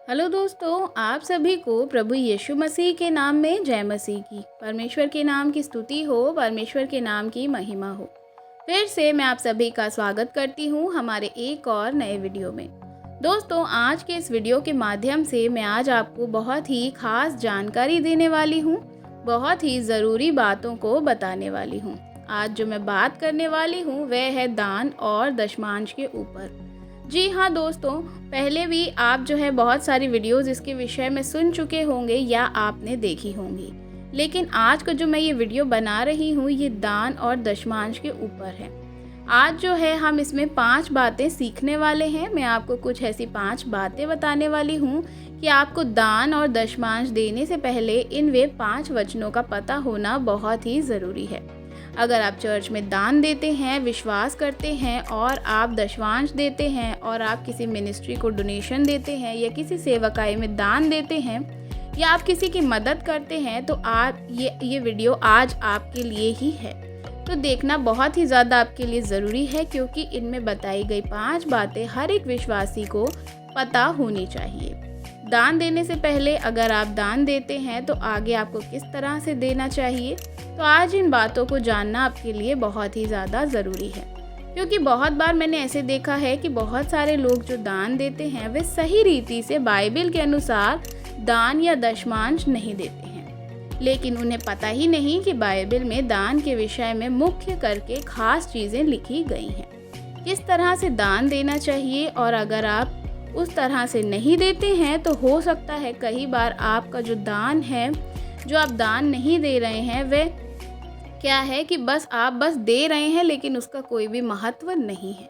Hello दोस्तों, आप सभी को प्रभु यीशु मसीह के नाम में जय मसीह की। परमेश्वर के नाम की स्तुति हो, परमेश्वर के नाम की महिमा हो। फिर से मैं आप सभी का स्वागत करती हूँ हमारे एक और नए वीडियो में। दोस्तों, आज के इस वीडियो के माध्यम से मैं आज आपको बहुत ही खास जानकारी देने वाली हूँ, बहुत ही ज़रूरी बातों को बताने वाली हूँ। आज जो मैं बात करने वाली हूँ वह है दान और दशमांश के ऊपर। जी हाँ दोस्तों, पहले भी आप जो है बहुत सारी वीडियोज़ इसके विषय में सुन चुके होंगे या आपने देखी होंगी, लेकिन आज का जो मैं ये वीडियो बना रही हूँ ये दान और दशमांश के ऊपर है। आज जो है हम इसमें 5 बातें सीखने वाले हैं। मैं आपको कुछ ऐसी 5 बातें बताने वाली हूँ कि आपको दान और दशमांश देने से पहले इन वे 5 वचनों का पता होना बहुत ही ज़रूरी है। अगर आप चर्च में दान देते हैं, विश्वास करते हैं और आप दशमांश देते हैं और आप किसी मिनिस्ट्री को डोनेशन देते हैं या किसी सेवकाई में दान देते हैं या आप किसी की मदद करते हैं तो आप ये वीडियो आज आपके लिए ही है। तो देखना बहुत ही ज़्यादा आपके लिए ज़रूरी है, क्योंकि इनमें बताई गई 5 बातें हर एक विश्वासी को पता होनी चाहिए। दान देने से पहले अगर आप दान देते हैं तो आगे आपको किस तरह से देना चाहिए, तो आज इन बातों को जानना आपके लिए बहुत ही ज़्यादा ज़रूरी है। क्योंकि बहुत बार मैंने ऐसे देखा है कि बहुत सारे लोग जो दान देते हैं वे सही रीति से बाइबल के अनुसार दान या दशमांश नहीं देते हैं, लेकिन उन्हें पता ही नहीं कि बाइबल में दान के विषय में मुख्य करके खास चीज़ें लिखी गई हैं, किस तरह से दान देना चाहिए। और अगर आप उस तरह से नहीं देते हैं तो हो सकता है कई बार आपका जो दान है, जो आप दान नहीं दे रहे हैं, वह क्या है कि आप बस दे रहे हैं लेकिन उसका कोई भी महत्व नहीं है।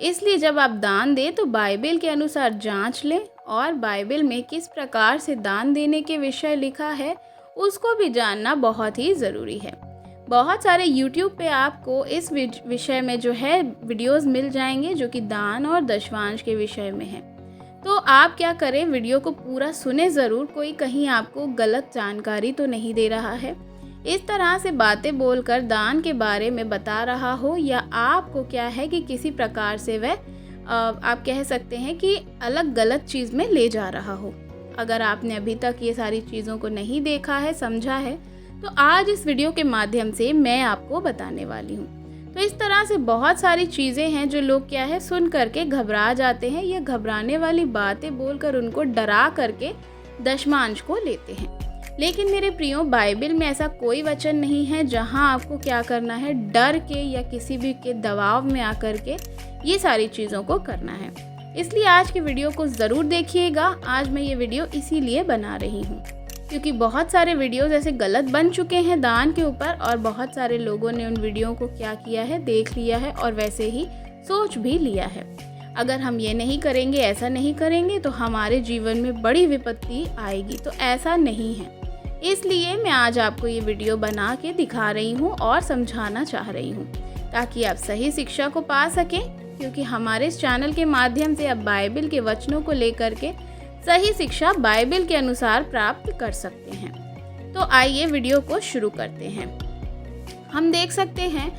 इसलिए जब आप दान दें तो बाइबल के अनुसार जांच लें और बाइबल में किस प्रकार से दान देने के विषय लिखा है उसको भी जानना बहुत ही ज़रूरी है। बहुत सारे YouTube पे आपको इस विषय में जो है वीडियोस मिल जाएंगे जो कि दान और दशमांश के विषय में है। तो आप क्या करें, वीडियो को पूरा सुने ज़रूर, कोई कहीं आपको गलत जानकारी तो नहीं दे रहा है, इस तरह से बातें बोलकर दान के बारे में बता रहा हो या आपको क्या है कि किसी प्रकार से वह आप कह सकते हैं कि अलग गलत चीज़ में ले जा रहा हो। अगर आपने अभी तक ये सारी चीज़ों को नहीं देखा है, समझा है, तो आज इस वीडियो के माध्यम से मैं आपको बताने वाली हूँ। तो इस तरह से बहुत सारी चीज़ें हैं जो लोग क्या है सुन करके घबरा जाते हैं या घबराने वाली बातें बोलकर उनको डरा करके दशमांश को लेते हैं। लेकिन मेरे प्रियो, बाइबल में ऐसा कोई वचन नहीं है जहां आपको क्या करना है, डर के या किसी भी के दबाव में आकर के ये सारी चीज़ों को करना है। इसलिए आज की वीडियो को ज़रूर देखिएगा। आज मैं ये वीडियो इसीलिए बना रही हूँ क्योंकि बहुत सारे वीडियोस ऐसे गलत बन चुके हैं दान के ऊपर और बहुत सारे लोगों ने उन वीडियो को क्या किया है, देख लिया है और वैसे ही सोच भी लिया है। अगर हम ये नहीं करेंगे, ऐसा नहीं करेंगे तो हमारे जीवन में बड़ी विपत्ति आएगी, तो ऐसा नहीं है। इसलिए मैं आज आपको ये वीडियो बना के दिखा रही हूँ और समझाना चाह रही हूँ ताकि आप सही शिक्षा को पा सकें, क्योंकि हमारे इस चैनल के माध्यम से आप बाइबल के वचनों को लेकर के सही शिक्षा बाइबल के अनुसार प्राप्त कर सकते हैं। तो आइए वीडियो को शुरू करते हैं। हम देख सकते हैं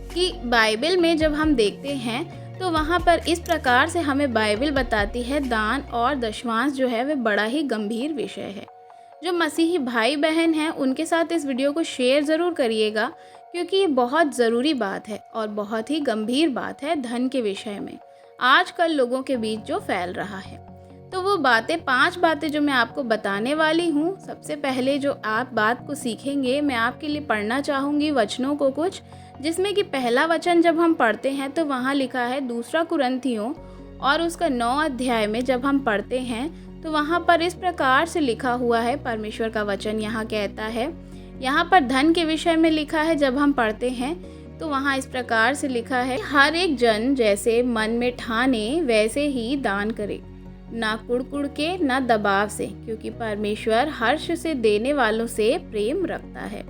कि बाइबल में जब हम देखते हैं तो वहाँ पर इस प्रकार से हमें बाइबल बताती है दान और दशमांश जो है वह बड़ा ही गंभीर विषय है। जो मसीही भाई बहन हैं उनके साथ इस वीडियो को शेयर ज़रूर करिएगा, क्योंकि ये बहुत ज़रूरी बात है और बहुत ही गंभीर बात है धन के विषय में आजकल लोगों के बीच जो फैल रहा है। तो वो 5 बातें जो मैं आपको बताने वाली हूँ, सबसे पहले जो आप बात को सीखेंगे, मैं आपके लिए पढ़ना चाहूँगी वचनों को कुछ, जिसमें कि पहला वचन जब हम पढ़ते हैं तो वहाँ लिखा है 2 कुरिन्थियों और उसका 9 अध्याय में जब हम पढ़ते हैं तो वहाँ पर इस प्रकार से लिखा हुआ है। परमेश्वर का वचन यहाँ कहता है, यहाँ पर धन के विषय में लिखा है। जब हम पढ़ते हैं तो वहाँ इस प्रकार से लिखा है, हर एक जन जैसे मन में ठाने वैसे ही दान करे, ना कुड़कुड़ के ना दबाव से, क्योंकि परमेश्वर हर्ष से देने वालों से प्रेम रखता है।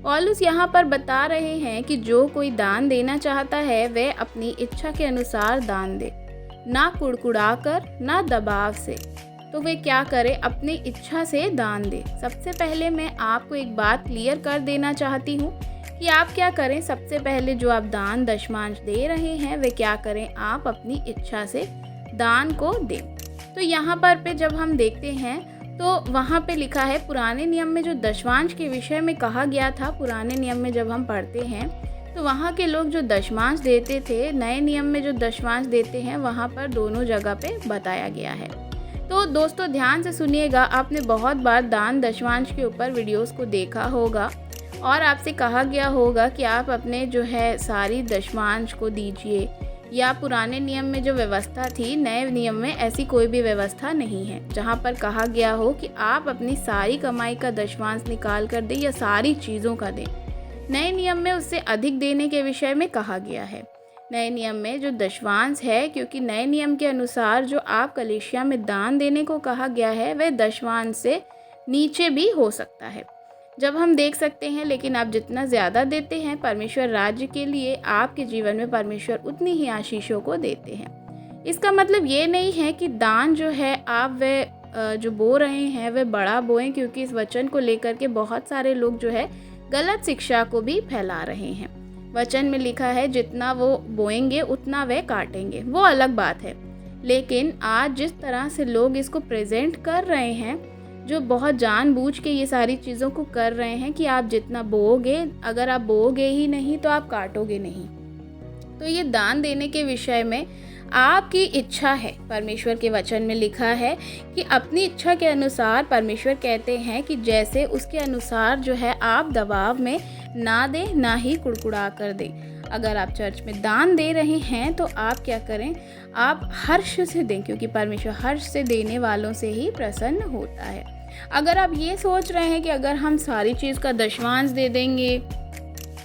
पौलुस यहाँ पर बता रहे हैं कि जो कोई दान देना चाहता है वह अपनी इच्छा के अनुसार दान दे, ना कुड़कुड़ा कर ना दबाव से। तो वे क्या करे, अपनी इच्छा से दान दे। सबसे पहले मैं आपको एक बात क्लियर कर देना चाहती हूँ कि आप क्या करें। सबसे पहले जो आप दान दशमांश दे रहे हैं वे क्या करें, आप अपनी इच्छा से दान को दें। तो यहाँ पर जब हम देखते हैं तो वहाँ पे लिखा है, पुराने नियम में जो दशमांश के विषय में कहा गया था, पुराने नियम में जब हम पढ़ते हैं तो वहाँ के लोग जो दशमांश देते थे, नए नियम में जो दशमांश देते हैं, वहाँ पर दोनों जगह पे बताया गया है। तो दोस्तों ध्यान से सुनिएगा, आपने बहुत बार दान दशमांश के ऊपर वीडियोस को देखा होगा और आपसे कहा गया होगा कि आप अपने जो है सारी दशमांश को दीजिए, या पुराने नियम में जो व्यवस्था थी, नए नियम में ऐसी कोई भी व्यवस्था नहीं है जहाँ पर कहा गया हो कि आप अपनी सारी कमाई का दशमांश निकाल कर दें या सारी चीज़ों का दें। नए नियम में उससे अधिक देने के विषय में कहा गया है। नए नियम में जो दशमांश है, क्योंकि नए नियम के अनुसार जो आप कलीसिया में दान देने को कहा गया है वह दशमांश से नीचे भी हो सकता है। जब हम देख सकते हैं, लेकिन आप जितना ज़्यादा देते हैं परमेश्वर राज्य के लिए, आपके जीवन में परमेश्वर उतनी ही आशीषों को देते हैं। इसका मतलब ये नहीं है कि दान जो है आप वह जो बो रहे हैं वह बड़ा बोएं, क्योंकि इस वचन को लेकर के बहुत सारे लोग जो है गलत शिक्षा को भी फैला रहे हैं। वचन में लिखा है जितना वो बोएंगे उतना वे काटेंगे, वो अलग बात है। लेकिन आज जिस तरह से लोग इसको प्रेजेंट कर रहे हैं, जो बहुत जानबूझ के ये सारी चीज़ों को कर रहे हैं कि आप जितना बोओगे, अगर आप बोओगे ही नहीं तो आप काटोगे नहीं। तो ये दान देने के विषय में आपकी इच्छा है। परमेश्वर के वचन में लिखा है कि अपनी इच्छा के अनुसार, परमेश्वर कहते हैं कि जैसे उसके अनुसार जो है आप दबाव में ना दें, ना ही कुड़कुड़ा कर दें। अगर आप चर्च में दान दे रहे हैं तो आप क्या करें, आप हर्ष से दें, क्योंकि परमेश्वर हर्ष से देने वालों से ही प्रसन्न होता है। अगर आप ये सोच रहे हैं कि अगर हम सारी चीज़ का दशमांश दे देंगे,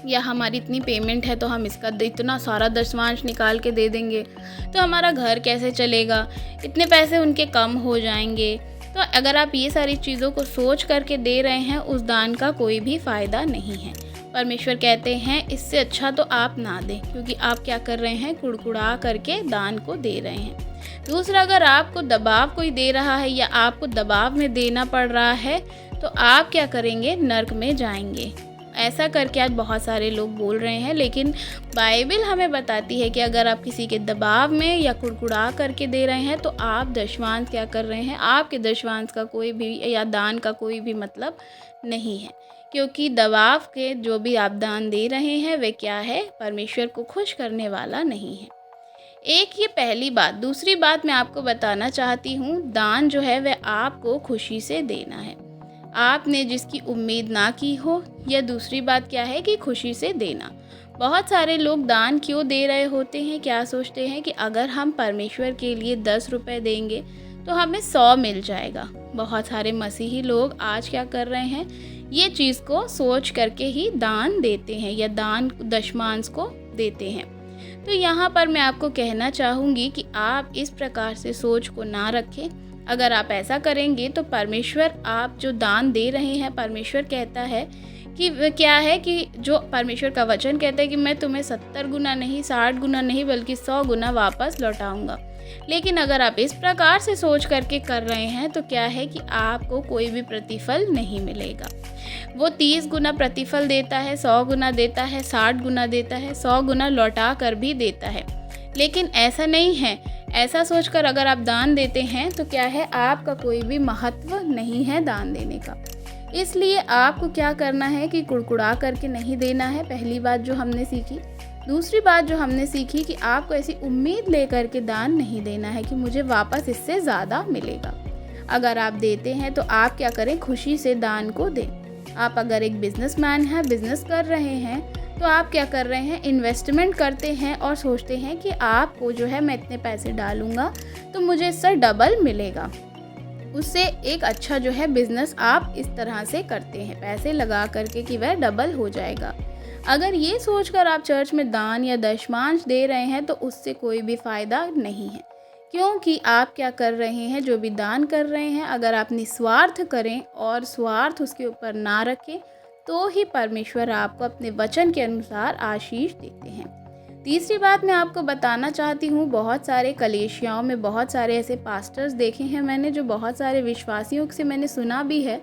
या हमारी इतनी पेमेंट है तो हम इसका इतना सारा दशमांश निकाल के दे देंगे तो हमारा घर कैसे चलेगा, इतने पैसे उनके कम हो जाएंगे, तो अगर आप ये सारी चीज़ों को सोच करके दे रहे हैं, उस दान का कोई भी फ़ायदा नहीं है। परमेश्वर कहते हैं इससे अच्छा तो आप ना दें, क्योंकि आप क्या कर रहे हैं, कुड़कुड़ा करके दान को दे रहे हैं। दूसरा, अगर आपको दबाव कोई दे रहा है या आपको दबाव में देना पड़ रहा है तो आप क्या करेंगे, नर्क में जाएंगे। ऐसा करके आज बहुत सारे लोग बोल रहे हैं, लेकिन बाइबल हमें बताती है कि अगर आप किसी के दबाव में या कुड़कुड़ा करके दे रहे हैं तो आप दशमांश क्या कर रहे हैं, आपके दशमांश का कोई भी या दान का कोई भी मतलब नहीं है, क्योंकि दबाव के जो भी आप दान दे रहे हैं वे क्या है, परमेश्वर को खुश करने वाला नहीं है। एक ये पहली बात। दूसरी बात मैं आपको बताना चाहती हूँ, दान जो है वह आपको खुशी से देना है, आपने जिसकी उम्मीद ना की हो। या दूसरी बात क्या है कि खुशी से देना। बहुत सारे लोग दान क्यों दे रहे होते हैं, क्या सोचते हैं कि अगर हम परमेश्वर के लिए 10 रुपये देंगे तो हमें 100 मिल जाएगा। बहुत सारे मसीही लोग आज क्या कर रहे हैं, ये चीज़ को सोच करके ही दान देते हैं या दान दशमांश को देते हैं। तो यहाँ पर मैं आपको कहना चाहूँगी कि आप इस प्रकार से सोच को ना रखें। अगर आप ऐसा करेंगे तो परमेश्वर, आप जो दान दे रहे हैं, परमेश्वर कहता है कि क्या है कि जो परमेश्वर का वचन कहता है कि मैं तुम्हें 70 गुना नहीं, 60 गुना नहीं, बल्कि 100 गुना वापस लौटाऊंगा। लेकिन अगर आप इस प्रकार से सोच करके कर रहे हैं तो क्या है कि आपको कोई भी प्रतिफल नहीं मिलेगा। वो 30 गुना प्रतिफल देता है, 100 गुना देता है, 60 गुना देता है, 100 गुना लौटा कर भी देता है। लेकिन ऐसा नहीं है। ऐसा सोचकर अगर आप दान देते हैं तो क्या है, आपका कोई भी महत्व नहीं है दान देने का। इसलिए आपको क्या करना है कि कुड़कुड़ा करके नहीं देना है, पहली बात जो हमने सीखी। दूसरी बात जो हमने सीखी कि आपको ऐसी उम्मीद लेकर के दान नहीं देना है कि मुझे वापस इससे ज़्यादा मिलेगा। अगर आप देते हैं तो आप क्या करें, खुशी से दान को दें। आप अगर एक बिजनेसमैन हैं, बिजनेस कर रहे हैं, तो आप क्या कर रहे हैं, इन्वेस्टमेंट करते हैं और सोचते हैं कि आपको जो है मैं इतने पैसे डालूंगा तो मुझे इससे डबल मिलेगा। उससे एक अच्छा जो है बिजनेस आप इस तरह से करते हैं, पैसे लगा करके कि वह डबल हो जाएगा। अगर ये सोचकर आप चर्च में दान या दशमांश दे रहे हैं तो उससे कोई भी फ़ायदा नहीं है, क्योंकि आप क्या कर रहे हैं, जो भी दान कर रहे हैं, अगर आप निस्वार्थ करें और स्वार्थ उसके ऊपर ना रखें तो ही परमेश्वर आपको अपने वचन के अनुसार आशीष देते हैं। तीसरी बात मैं आपको बताना चाहती हूँ, बहुत सारे कलीसियाओं में बहुत सारे ऐसे पास्टर्स देखे हैं मैंने, जो बहुत सारे विश्वासियों से मैंने सुना भी है,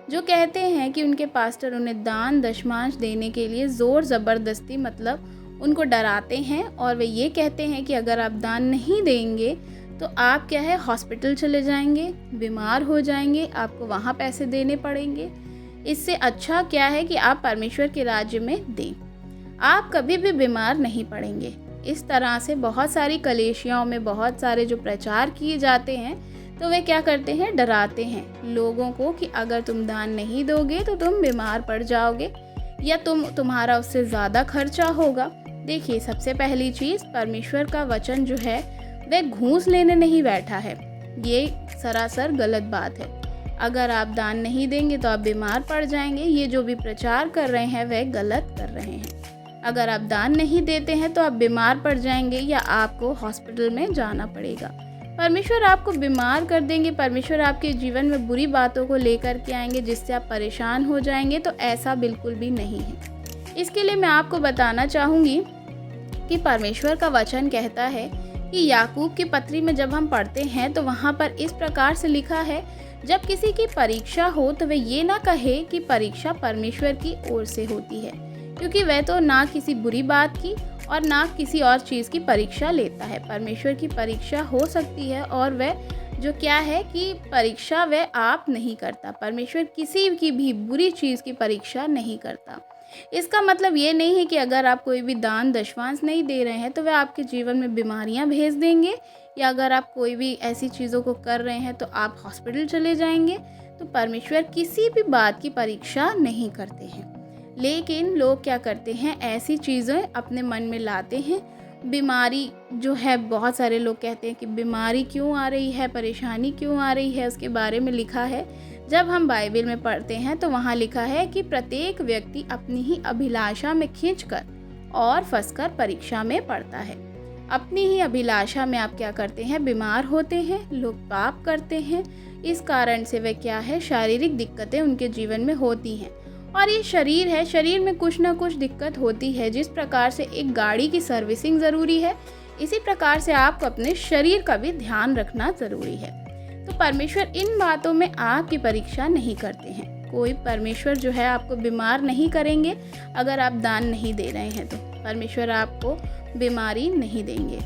जो कहते हैं कि उनके पास्टर उन्हें दान दशमांश देने के लिए ज़ोर ज़बरदस्ती मतलब उनको डराते हैं और वे ये कहते हैं कि अगर आप दान नहीं देंगे तो आप क्या है हॉस्पिटल चले जाएंगे, बीमार हो जाएंगे, आपको वहाँ पैसे देने पड़ेंगे। इससे अच्छा क्या है कि आप परमेश्वर के राज्य में दें, आप कभी भी बीमार नहीं पड़ेंगे। इस तरह से बहुत सारी कलीसियाओं में बहुत सारे जो प्रचार किए जाते हैं तो वे क्या करते हैं, डराते हैं लोगों को कि अगर तुम दान नहीं दोगे तो तुम बीमार पड़ जाओगे या तुम्हारा उससे ज़्यादा खर्चा होगा। देखिए, सबसे पहली चीज़, परमेश्वर का वचन जो है वह घूस लेने नहीं बैठा है। ये सरासर गलत बात है। अगर आप दान नहीं देंगे तो आप बीमार पड़ जाएंगे। ये जो भी प्रचार कर रहे हैं वह गलत कर रहे हैं। अगर आप दान नहीं देते हैं तो आप बीमार पड़ जाएंगे या आपको हॉस्पिटल में जाना पड़ेगा। परमेश्वर आपको बीमार कर देंगे, परमेश्वर आपके जीवन में बुरी बातों को लेकर के आएंगे जिससे आप परेशान हो जाएंगे। तो ऐसा बिल्कुल भी नहीं है। इसके लिए मैं आपको बताना चाहूँगी कि परमेश्वर का वचन कहता है कि याकूब की पत्री में जब हम पढ़ते हैं तो वहाँ पर इस प्रकार से लिखा है, जब किसी की परीक्षा हो तो वह ये ना कहे कि परीक्षा परमेश्वर की ओर से होती है, क्योंकि वह तो ना किसी बुरी बात की और ना किसी और चीज़ की परीक्षा लेता है। परमेश्वर की परीक्षा हो सकती है और वह जो क्या है कि परीक्षा वह आप नहीं करता। परमेश्वर किसी की भी बुरी चीज़ की परीक्षा नहीं करता। इसका मतलब ये नहीं है कि अगर आप कोई भी दान दशमांश नहीं दे रहे हैं तो वह आपके जीवन में बीमारियां भेज देंगे, या अगर आप कोई भी ऐसी चीज़ों को कर रहे हैं तो आप हॉस्पिटल चले जाएंगे। तो परमेश्वर किसी भी बात की परीक्षा नहीं करते हैं। लेकिन लोग क्या करते हैं, ऐसी चीज़ें अपने मन में लाते हैं। बीमारी जो है, बहुत सारे लोग कहते हैं कि बीमारी क्यों आ रही है, परेशानी क्यों आ रही है, उसके बारे में लिखा है। जब हम बाइबल में पढ़ते हैं तो वहाँ लिखा है कि प्रत्येक व्यक्ति अपनी ही अभिलाषा में खींचकर और फंसकर परीक्षा में पड़ता है। अपनी ही अभिलाषा में आप क्या करते हैं, बीमार होते हैं, लोग पाप करते हैं। इस कारण से वे क्या है, शारीरिक दिक्कतें उनके जीवन में होती हैं। और ये शरीर है, शरीर में कुछ ना कुछ दिक्कत होती है। जिस प्रकार से एक गाड़ी की सर्विसिंग ज़रूरी है, इसी प्रकार से आपको अपने शरीर का भी ध्यान रखना ज़रूरी है। तो परमेश्वर इन बातों में आपकी परीक्षा नहीं करते हैं। कोई परमेश्वर जो है आपको बीमार नहीं करेंगे अगर आप दान नहीं दे रहे हैं, तो परमेश्वर आपको बीमारी नहीं देंगे।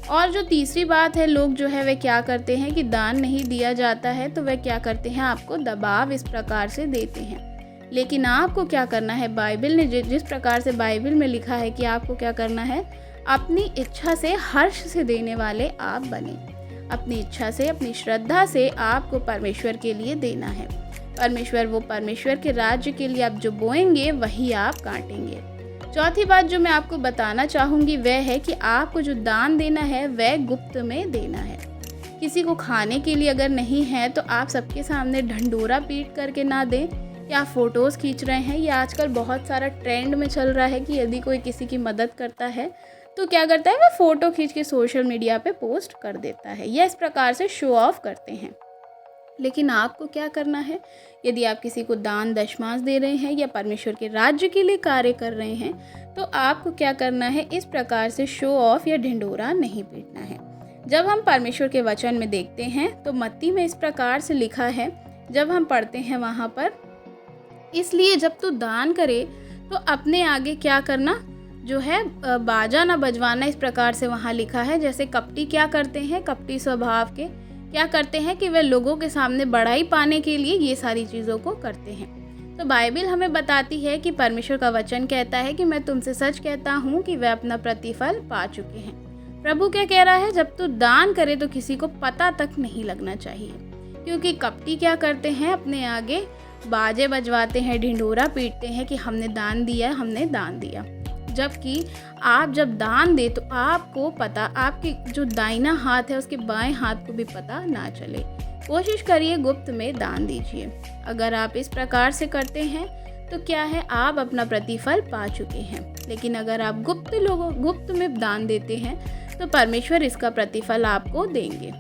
और जो तीसरी बात है, लोग जो है वे क्या करते हैं कि दान नहीं दिया जाता है तो वह क्या करते हैं, आपको दबाव इस प्रकार से देते हैं। लेकिन आपको क्या करना है, बाइबल ने जिस प्रकार से बाइबल में लिखा है कि आपको क्या करना है, अपनी इच्छा से हर्ष से देने वाले आप बने। अपनी इच्छा से, अपनी श्रद्धा से आपको परमेश्वर के लिए देना है। परमेश्वर के राज्य के लिए आप जो बोएंगे वही आप काटेंगे। चौथी बात जो मैं आपको बताना चाहूँगी वह है कि आपको जो दान देना है वह गुप्त में देना है। किसी को खाने के लिए अगर नहीं है तो आप सबके सामने ढंढोरा पीट करके ना दें, या फ़ोटोज़ खींच रहे हैं। या आजकल बहुत सारा ट्रेंड में चल रहा है कि यदि कोई किसी की मदद करता है तो क्या करता है, वह फ़ोटो खींच के सोशल मीडिया पे पोस्ट कर देता है, या इस प्रकार से शो ऑफ करते हैं। लेकिन आपको क्या करना है, यदि आप किसी को दान दशमांश दे रहे हैं या परमेश्वर के राज्य के लिए कार्य कर रहे हैं तो आपको क्या करना है, इस प्रकार से शो ऑफ या ढिंढोरा नहीं पीटना है। जब हम परमेश्वर के वचन में देखते हैं तो मत्ती में इस प्रकार से लिखा है, जब हम पढ़ते हैं वहाँ पर, इसलिए जब तू दान करे तो अपने आगे क्या करना, जो है बाजा ना बजवाना। इस प्रकार से वहाँ लिखा है। जैसे कपटी क्या करते हैं, कपटी स्वभाव के क्या करते हैं कि वे लोगों के सामने बड़ाई पाने के लिए ये सारी चीज़ों को करते हैं। तो बाइबल हमें बताती है कि परमेश्वर का वचन कहता है कि मैं तुमसे सच कहता हूँ कि वे अपना प्रतिफल पा चुके हैं। प्रभु क्या कह रहा है, जब तू दान करे तो किसी को पता तक नहीं लगना चाहिए, क्योंकि कपटी क्या करते हैं, अपने आगे बाजे बजवाते हैं, ढिंढोरा पीटते हैं कि हमने दान दिया, हमने दान दिया। जबकि आप जब दान दे तो आपको पता, आपके जो दाहिना हाथ है उसके बाएं हाथ को भी पता ना चले। कोशिश करिए गुप्त में दान दीजिए। अगर आप इस प्रकार से करते हैं तो क्या है, आप अपना प्रतिफल पा चुके हैं। लेकिन अगर आप गुप्त में दान देते हैं तो परमेश्वर इसका प्रतिफल आपको देंगे।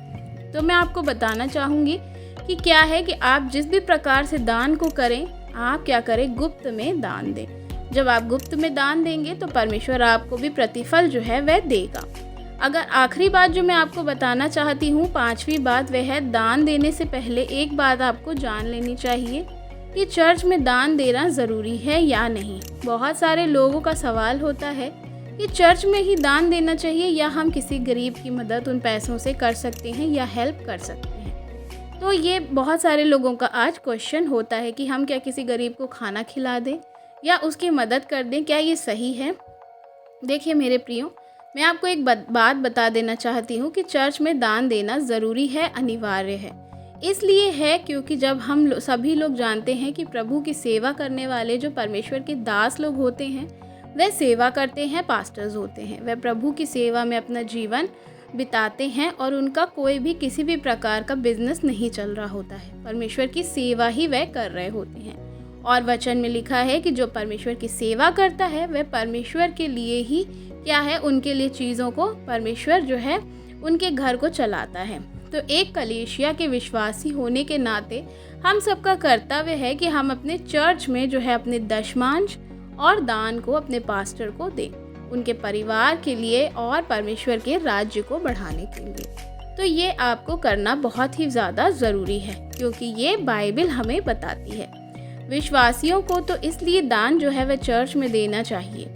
तो मैं आपको बताना चाहूँगी कि क्या है कि आप जिस भी प्रकार से दान को करें, आप क्या करें, गुप्त में दान दें। जब आप गुप्त में दान देंगे तो परमेश्वर आपको भी प्रतिफल जो है वह देगा। अगर आखिरी बात जो मैं आपको बताना चाहती हूँ, पांचवी बात, वह है दान देने से पहले एक बात आपको जान लेनी चाहिए कि चर्च में दान देना ज़रूरी है या नहीं। बहुत सारे लोगों का सवाल होता है कि चर्च में ही दान देना चाहिए या हम किसी गरीब की मदद उन पैसों से कर सकते हैं या हेल्प कर सकते हैं। तो ये बहुत सारे लोगों का आज क्वेश्चन होता है कि हम क्या किसी गरीब को खाना खिला दें या उसकी मदद कर दें, क्या ये सही है? देखिए मेरे प्रियो, मैं आपको एक बात बता देना चाहती हूँ कि चर्च में दान देना ज़रूरी है, अनिवार्य है। इसलिए है क्योंकि जब हम सभी लोग जानते हैं कि प्रभु की सेवा करने वाले जो परमेश्वर के दास लोग होते हैं वह सेवा करते हैं, पास्टर्स होते हैं, वह प्रभु की सेवा में अपना जीवन बिताते हैं और उनका कोई भी किसी भी प्रकार का बिजनेस नहीं चल रहा होता है, परमेश्वर की सेवा ही वह कर रहे होते हैं। और वचन में लिखा है कि जो परमेश्वर की सेवा करता है वह परमेश्वर के लिए ही क्या है, उनके लिए चीज़ों को परमेश्वर जो है उनके घर को चलाता है। तो एक कलीसिया के विश्वासी होने के नाते हम सबका कर्तव्य है कि हम अपने चर्च में जो है अपने दशमांश और दान को अपने पास्टर को दें, उनके परिवार के लिए और परमेश्वर के राज्य को बढ़ाने के लिए। तो ये आपको करना बहुत ही ज़्यादा ज़रूरी है क्योंकि ये बाइबल हमें बताती है। विश्वासियों को तो इसलिए दान जो है वह चर्च में देना चाहिए।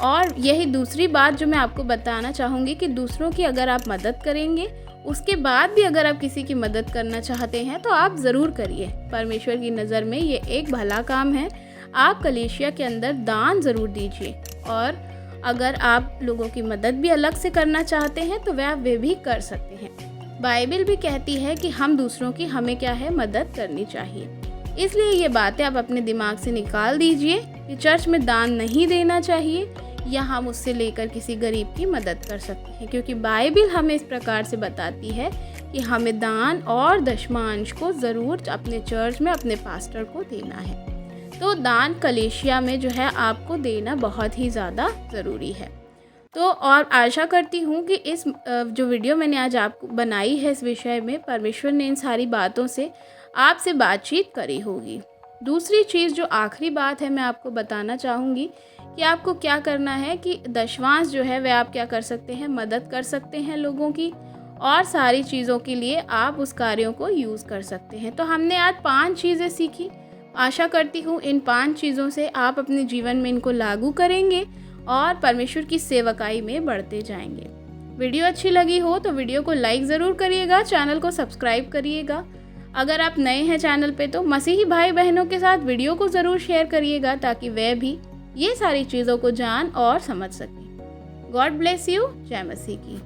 और यही दूसरी बात जो मैं आपको बताना चाहूँगी कि दूसरों की अगर आप मदद करेंगे, उसके बाद भी अगर आप किसी की मदद करना चाहते हैं तो आप ज़रूर करिए। परमेश्वर की नज़र में ये एक भला काम है। आप कलीसिया के अंदर दान ज़रूर दीजिए और अगर आप लोगों की मदद भी अलग से करना चाहते हैं तो वह भी कर सकते हैं। बाइबल भी कहती है कि हम दूसरों की हमें क्या है, मदद करनी चाहिए। इसलिए ये बातें आप अपने दिमाग से निकाल दीजिए कि चर्च में दान नहीं देना चाहिए या हम उससे लेकर किसी गरीब की मदद कर सकते हैं, क्योंकि बाइबल हमें इस प्रकार से बताती है कि हमें दान और दशमांश को ज़रूर अपने चर्च में अपने पास्टर को देना है। तो दान कलीसिया में जो है आपको देना बहुत ही ज़्यादा ज़रूरी है। तो और आशा करती हूँ कि इस जो वीडियो मैंने आज आपको बनाई है इस विषय में परमेश्वर ने इन सारी बातों से आपसे बातचीत करी होगी। दूसरी चीज़ जो आखिरी बात है मैं आपको बताना चाहूँगी कि आपको क्या करना है कि दशमांश जो है वह आप क्या कर सकते हैं, मदद कर सकते हैं लोगों की, और सारी चीज़ों के लिए आप उस कार्यों को यूज़ कर सकते हैं। तो हमने आज 5 चीज़ें सीखी। आशा करती हूँ इन 5 चीज़ों से आप अपने जीवन में इनको लागू करेंगे और परमेश्वर की सेवकाई में बढ़ते जाएंगे। वीडियो अच्छी लगी हो तो वीडियो को लाइक ज़रूर करिएगा, चैनल को सब्सक्राइब करिएगा। अगर आप नए हैं चैनल पे तो मसीही भाई बहनों के साथ वीडियो को ज़रूर शेयर करिएगा ताकि वे भी ये सारी चीज़ों को जान और समझ सकें। God bless you. जय मसीह की।